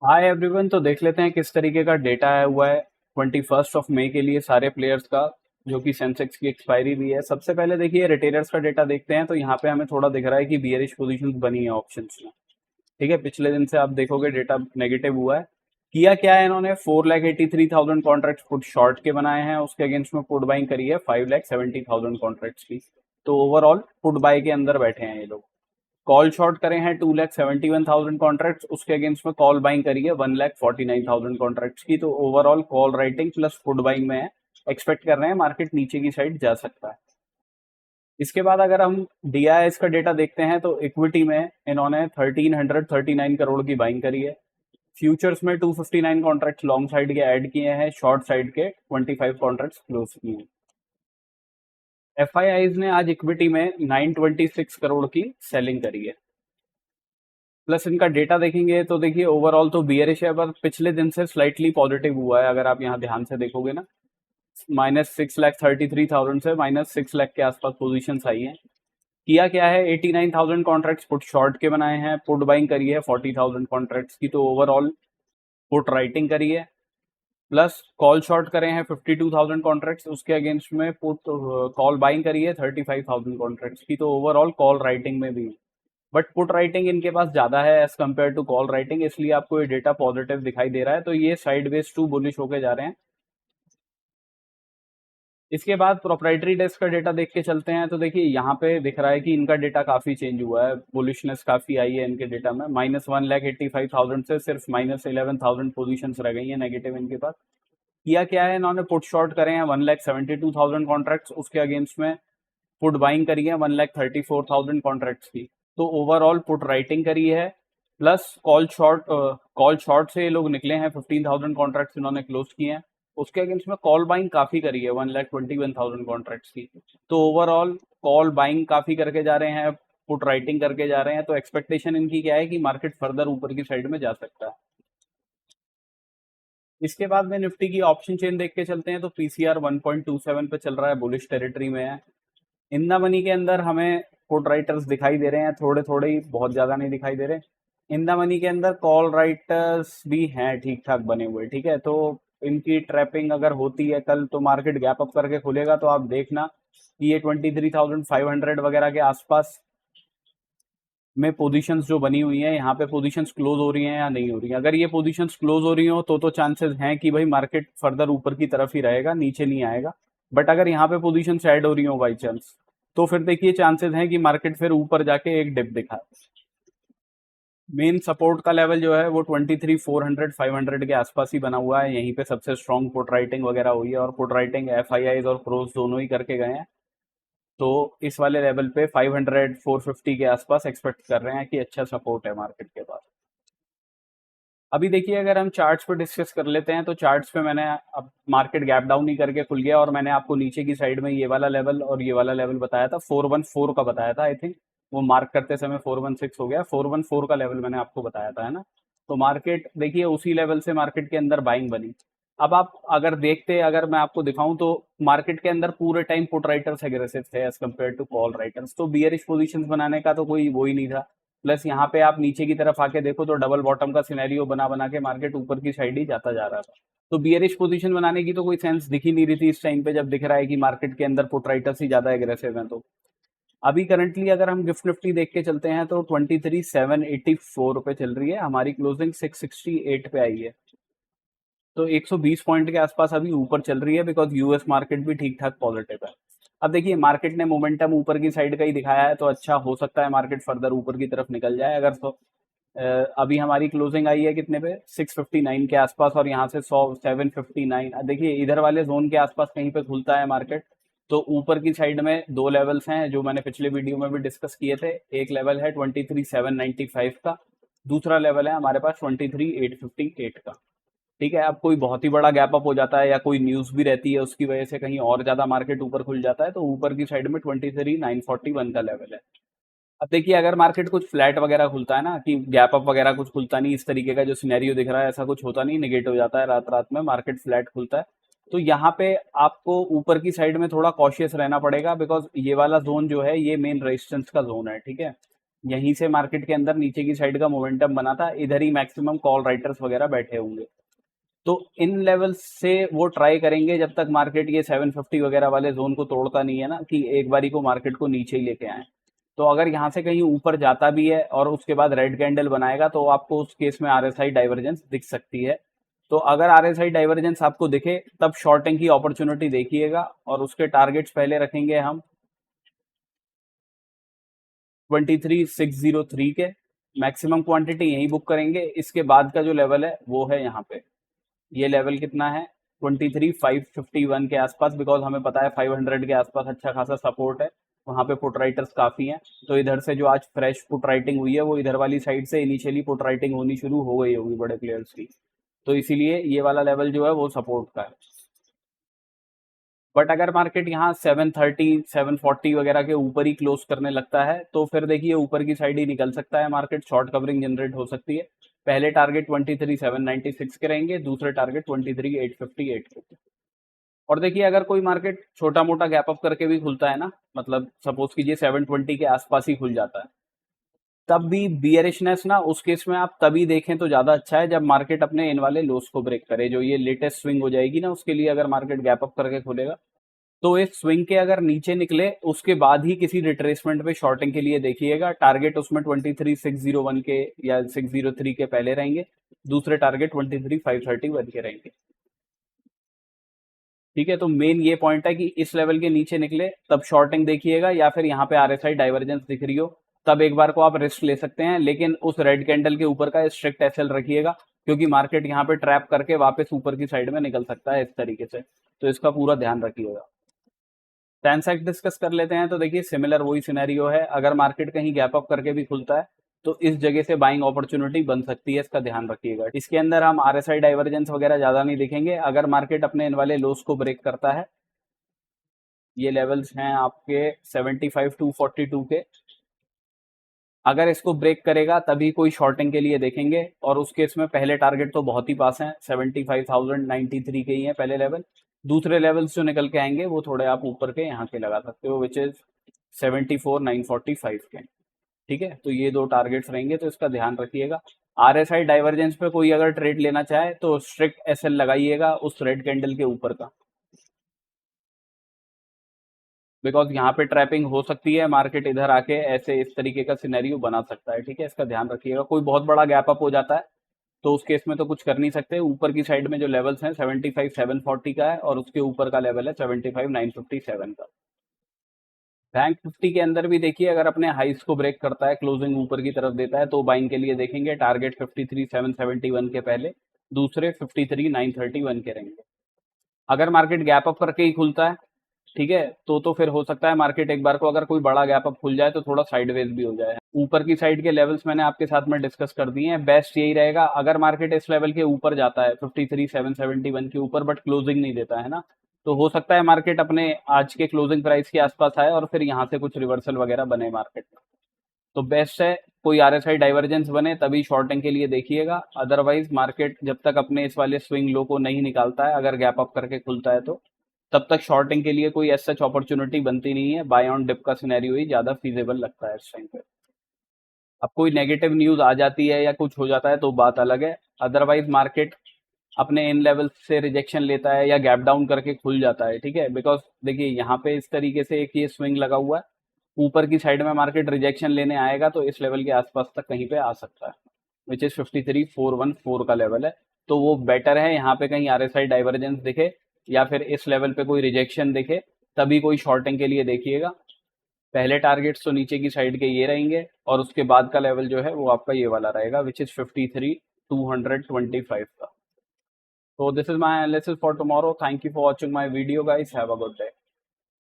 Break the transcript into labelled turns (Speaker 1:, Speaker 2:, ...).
Speaker 1: Hi everyone. तो देख लेते हैं किस तरीके का डेटा आया हुआ है 21 मई के लिए सारे प्लेयर्स का, जो कि सेंसेक्स की एक्सपायरी भी है। सबसे पहले देखिए रिटेलर्स का डेटा देखते हैं। तो यहाँ पे हमें थोड़ा दिख रहा है कि बियरिश पोजीशंस बनी है ऑप्शंस में। ठीक है, पिछले दिन से आप देखोगे डेटा नेगेटिव हुआ है। किया क्या है, इन्होंने 4,83,000 कॉन्ट्रैक्ट पुट शॉर्ट के बनाए हैं, उसके अगेंस्ट में पुट बाइंग करी है 5,70,000 कॉन्ट्रैक्ट्स की। तो ओवरऑल पुट बाय के अंदर बैठे हैं ये लोग। कॉल शॉर्ट करे हैं 2,71,000 कॉन्ट्रैक्ट्स, उसके अगेंस्ट में कॉल बाइंग करी है 1,49,000 कॉन्ट्रैक्ट्स की। तो overall call writing plus put buying में है। एक्सपेक्ट कर रहे हैं मार्केट नीचे की साइड जा सकता है। इसके बाद अगर हम डीआईएस का डेटा देखते हैं तो इक्विटी में इन्होंने 1339 करोड़ की बाइंग करी है। फ्यूचर्स में 259 कॉन्ट्रैक्ट लॉन्ग साइड के ऐड किए हैं, शॉर्ट साइड के 25 कॉन्ट्रैक्ट क्लोज किए हैं। एफआईआईज ने आज इक्विटी में 926 करोड़ की सेलिंग करी है। प्लस इनका डेटा देखेंगे तो देखिए ओवरऑल तो बियरिश है, पर पिछले दिन से स्लाइटली पॉजिटिव हुआ है। अगर आप यहाँ ध्यान से देखोगे ना, -6,33,000 से -6 लाख के आसपास पोजीशन आई है। किया क्या है, 89,000 कॉन्ट्रैक्ट्स पुट शॉर्ट के बनाए हैं, पुट बाइंग करी है 40,000 कॉन्ट्रैक्ट्स की। तो ओवरऑल पुट राइटिंग करी है, प्लस कॉल शॉर्ट करे हैं 52,000 कॉन्ट्रैक्ट्स, उसके अगेंस्ट में पुट कॉल बाइंग करी है 35,000 कॉन्ट्रैक्ट्स की। तो ओवरऑल कॉल राइटिंग में भी, बट पुट राइटिंग इनके पास ज्यादा है as compare to call writing, इसलिए आपको ये डेटा पॉजिटिव दिखाई दे रहा है। तो ये साइडवेज टू बुलिश होके जा रहे हैं। इसके बाद प्रोप्राइटरी डेस्क का डेटा देख के चलते हैं। तो देखिए यहाँ पे दिख रहा है कि इनका डेटा काफी चेंज हुआ है, बुलिशनेस काफी आई है इनके डेटा में। -1,85,000 से सिर्फ -11,000 पोजीशंस रह गई है नेगेटिव इनके पास। किया क्या है, इन्होंने पुट शॉर्ट करे हैं 1,72,000 कॉन्ट्रैक्ट्स, उसके अगेंस्ट में पुट बाइंग करी है 1,34,000 कॉन्ट्रैक्ट्स की। तो ओवरऑल पुट राइटिंग करी है, प्लस कॉल शॉर्ट से ये लोग निकले हैं 15,000 कॉन्ट्रैक्ट्स इन्होंने क्लोज किए हैं। उसके अगेंस्ट में कॉल बाइंग काफी करी है 1,21,000 कॉन्ट्रैक्ट्स की। तो ओवरऑल कॉल बाइंग काफी करके जा रहे हैं, पुट राइटिंग करके जा रहे हैं। तो एक्सपेक्टेशन इनकी क्या है कि मार्केट फर्दर ऊपर की साइड में जा सकता है। इसके बाद में निफ्टी की ऑप्शन चेन देख के चलते हैं। तो पीसीआर 1.27 पे चल रहा है, बुलिश टेरिटरी में है। इन द मनी के अंदर हमें पुट राइटर्स दिखाई दे रहे हैं, थोड़े थोड़े ही, बहुत ज्यादा नहीं दिखाई दे रहे। इन द मनी के अंदर कॉल राइटर्स भी हैं ठीक ठाक बने हुए। ठीक है, तो इनकी ट्रैपिंग अगर होती है कल, तो मार्केट गैप अप करके खुलेगा तो आप देखना कि ये 23,500 वगैरह के आसपास में पोजीशंस जो बनी हुई है, यहाँ पे पोजीशंस क्लोज हो रही हैं या नहीं हो रही हैं। अगर ये पोजीशंस क्लोज हो रही हो तो चांसेस हैं कि भाई मार्केट फर्दर ऊपर की तरफ ही रहेगा, नीचे नहीं आएगा। बट अगर यहाँ पे पोजीशंस ऐड हो रही हो बाई चांस, तो फिर देखिए चांसेस हैं कि मार्केट फिर ऊपर जाके एक डिप दिखाए। मेन सपोर्ट का लेवल जो है वो 23,400 के आसपास ही बना हुआ है। यहीं पे सबसे स्ट्रॉन्ग पुट राइटिंग वगैरह हुई है, और पुट राइटिंग एफआईआईज और प्रोस दोनों ही करके गए हैं। तो इस वाले लेवल पे 500 450 के आसपास एक्सपेक्ट कर रहे हैं कि अच्छा सपोर्ट है मार्केट के पास। अभी देखिए अगर हम चार्ट्स पे डिस्कस कर लेते हैं, तो चार्ट्स पे मैंने अब मार्केट गैप डाउन ही करके खुल गया, और मैंने आपको नीचे की साइड में ये वाला लेवल और ये वाला लेवल बताया था, 414 का बताया था आई थिंक। वो मार्क करते समय 416 हो गया, 414 का लेवल मैंने आपको बताया था, है ना। तो मार्केट देखिए उसी लेवल से मार्केट के अंदर बाइंग बनी। अब आप अगर देखते, अगर मैं आपको दिखाऊं तो मार्केट के अंदर पूरे टाइम पुट राइटर्स एग्रेसिव थे as compare to call writers. तो बियरिश पोजीशंस बनाने का तो कोई वो ही नहीं था। प्लस यहाँ पे आप नीचे की तरफ आके देखो तो डबल बॉटम का सिनेरियो बना बना के मार्केट ऊपर की साइड ही जाता जा रहा था। तो बियरिश पोजीशन बनाने की तो कोई सेंस दिख ही नहीं रही थी इस टाइम पे, जब दिख रहा है कि मार्केट के अंदर पुट राइटर्स ही ज्यादा एग्रेसिव हैं। तो अभी करंटली अगर हम गिफ्ट निफ्टी देख के चलते हैं तो 23,784 पे चल रही है, हमारी क्लोजिंग 668 पे आई है। तो 120 पॉइंट के आसपास अभी ऊपर चल रही है, बिकॉज यूएस मार्केट भी ठीक ठाक पॉजिटिव है। अब देखिए मार्केट ने मोमेंटम ऊपर की साइड का ही दिखाया है, तो अच्छा हो सकता है मार्केट फर्दर ऊपर की तरफ निकल जाए। अगर तो अभी हमारी क्लोजिंग आई है कितने पे, 659 के आसपास, और यहाँ से 759। देखिए इधर वाले जोन के आसपास कहीं पे खुलता है मार्केट, तो ऊपर की साइड में दो लेवल्स हैं जो मैंने पिछले वीडियो में भी डिस्कस किए थे। एक लेवल है 23,795 का, दूसरा लेवल है हमारे पास 23,858 का। ठीक है, अब कोई बहुत ही बड़ा गैप अप हो जाता है या कोई न्यूज भी रहती है उसकी वजह से कहीं और ज्यादा मार्केट ऊपर खुल जाता है, तो ऊपर की साइड में 23,941 का लेवल है। अब देखिए अगर मार्केट कुछ फ्लैट वगैरह खुलता है ना, कि गैप अप वगैरह कुछ खुलता नहीं, इस तरीके का जो सिनेरियो दिख रहा है ऐसा कुछ होता नहीं, निगेट हो जाता है रात रात में, मार्केट फ्लैट खुलता है, तो यहाँ पे आपको ऊपर की साइड में थोड़ा कॉशियस रहना पड़ेगा, बिकॉज ये वाला जोन जो है ये मेन रेजिस्टेंस का जोन है। ठीक है, यहीं से मार्केट के अंदर नीचे की साइड का मोमेंटम बना था, इधर ही मैक्सिमम कॉल राइटर्स वगैरह बैठे होंगे। तो इन लेवल्स से वो ट्राई करेंगे जब तक मार्केट ये 750 वगैरह वाले जोन को तोड़ता नहीं है ना, कि एक बारी को मार्केट को नीचे ही लेके आए। तो अगर यहाँ से कहीं ऊपर जाता भी है और उसके बाद रेड कैंडल बनाएगा तो आपको उस केस में आरएसआई डाइवर्जेंस दिख सकती है। तो अगर आरएसआई डाइवर्जेंस आपको दिखे तब शॉर्टिंग की अपॉर्चुनिटी देखिएगा, और उसके टारगेट्स पहले रखेंगे हम 23603 के, मैक्सिमम क्वांटिटी यही बुक करेंगे। इसके बाद का जो लेवल है वो है यहाँ पे, ये लेवल कितना है 23551 के आसपास, बिकॉज हमें पता है 500 के आसपास अच्छा खासा सपोर्ट है, वहाँ पे पुट राइटर्स काफ़ी हैं। तो इधर से जो आज फ्रेश पुट राइटिंग हुई है वो इधर वाली साइड से इनिशियली पुट राइटिंग होनी शुरू हो गई होगी बड़े प्लेयर्स की, तो इसीलिए ये वाला लेवल जो है वो सपोर्ट का है। बट अगर मार्केट यहाँ 730 740 वगैरह के ऊपर ही क्लोज करने लगता है तो फिर देखिए ऊपर की साइड ही निकल सकता है मार्केट, शॉर्ट कवरिंग जनरेट हो सकती है। पहले टारगेट 23796 के रहेंगे, दूसरे टारगेट 23850 और देखिए अगर कोई मार्केट छोटा मोटा गैप अप करके भी खुलता है ना, मतलब सपोज कीजिए 720 के आसपास ही खुल जाता है, तब भी बियरिशनेस ना, उस केस में आप तभी देखें तो ज्यादा अच्छा है जब मार्केट अपने इन वाले लोस को ब्रेक करे। जो ये लेटेस्ट स्विंग हो जाएगी ना, उसके लिए अगर मार्केट गैप अप करके खुलेगा तो इस स्विंग के अगर नीचे निकले उसके बाद ही किसी रिट्रेसमेंट पे शॉर्टिंग के लिए देखिएगा। टारगेट उसमें 23601 के या 603 के पहले रहेंगे, दूसरे टारगेट 23531 के रहेंगे। ठीक है, तो मेन ये पॉइंट है कि इस लेवल के नीचे निकले तब शॉर्टिंग देखिएगा, या फिर यहाँ पे आरएसआई डाइवर्जेंस दिख रही हो तब एक बार को आप रिस्क ले सकते हैं, लेकिन उस रेड कैंडल के ऊपर का स्ट्रिक्ट एसएल रखिएगा, क्योंकि मार्केट यहाँ पे ट्रैप करके वापस ऊपर की साइड में निकल सकता है इस तरीके से, तो इसका पूरा ध्यान रखिएगा। ट्रांसैक्ट डिस्कस कर लेते हैं। तो देखिए सिमिलर वही सिनेरियो है, अगर मार्केट कहीं गैप अप करके भी खुलता है तो इस जगह से बाइंग अपॉर्चुनिटी बन सकती है, इसका ध्यान रखिएगा। इसके अंदर हम आरएसआई डाइवर्जेंस वगैरह ज्यादा नहीं दिखेंगे। अगर मार्केट अपने इन वाले लोस को ब्रेक करता है, ये लेवल्स हैं आपके 75242 के, अगर इसको ब्रेक करेगा तभी कोई शॉर्टिंग के लिए देखेंगे, और उस केस में पहले टारगेट तो बहुत ही पास हैं, 75093 के ही हैं पहले लेवल। दूसरे लेवल्स जो निकल के आएंगे वो थोड़े आप ऊपर के यहाँ के लगा सकते हो, विच इज 74945 के। ठीक है, तो ये दो टारगेट्स रहेंगे, तो इसका ध्यान रखिएगा। आरएसआई डाइवर्जेंस पे कोई अगर ट्रेड लेना चाहे तो स्ट्रिक्ट एसएल लगाइएगा उस रेड कैंडल के ऊपर का, बिकॉज यहाँ पे ट्रैपिंग हो सकती है, मार्केट इधर आके ऐसे इस तरीके का सिनेरियो बना सकता है। ठीक है, इसका ध्यान रखिएगा। कोई बहुत बड़ा गैप अप हो जाता है तो उस केस में तो कुछ कर नहीं सकते। ऊपर की साइड में जो लेवल्स हैं 75740 का है, और उसके ऊपर का लेवल है 75957 का। बैंक निफ्टी के अंदर भी देखिए अगर अपने हाइस को ब्रेक करता है, क्लोजिंग ऊपर की तरफ देता है, तो बाइंग के लिए देखेंगे। टारगेट 53771 के पहले, दूसरे 53931 के रहेंगे। अगर मार्केट गैप अप करके ही खुलता है, ठीक है, तो फिर हो सकता है मार्केट एक बार को अगर कोई बड़ा गैप अप खुल जाए तो थोड़ा साइडवेज भी हो जाए। ऊपर की साइड के लेवल्स मैंने आपके साथ में डिस्कस कर दिए हैं। बेस्ट यही रहेगा अगर मार्केट इस लेवल के ऊपर जाता है 53771 के ऊपर, बट क्लोजिंग नहीं देता है ना, तो हो सकता है मार्केट अपने आज के क्लोजिंग प्राइस के आसपास आए और फिर यहाँ से कुछ रिवर्सल वगैरह बने मार्केट में। तो बेस्ट है कोई आरएसआई डाइवर्जेंस बने तभी शॉर्टिंग के लिए देखिएगा। अदरवाइज मार्केट जब तक अपने इस वाले स्विंग लो को नहीं निकालता है, अगर गैप अप करके खुलता है, तो तब तक शॉर्टिंग के लिए कोई एज सच अपॉर्चुनिटी बनती नहीं है। बाय ऑन डिप का सिनेरियो ही ज्यादा फीजेबल लगता है इस टाइम पे। अब कोई नेगेटिव न्यूज आ जाती है या कुछ हो जाता है तो बात अलग है, अदरवाइज मार्केट अपने इन लेवल से रिजेक्शन लेता है या गैप डाउन करके खुल जाता है। ठीक है, बिकॉज देखिए यहाँ पे इस तरीके से एक ये स्विंग लगा हुआ है, ऊपर की साइड में मार्केट रिजेक्शन लेने आएगा तो इस लेवल के आसपास तक कहीं पे आ सकता है, विच इज 53414 का लेवल है। तो वो बेटर है यहाँ पे कहीं आरएसआई डाइवर्जेंस दिखे या फिर इस लेवल पे कोई रिजेक्शन दिखे, तभी कोई शॉर्टिंग के लिए देखिएगा। पहले टारगेट्स तो नीचे की साइड के ये रहेंगे, और उसके बाद का लेवल जो है वो आपका ये वाला रहेगा, विच इज 53225 का। So this is my analysis for tomorrow. Thank you for watching my video, guys. Have a good day.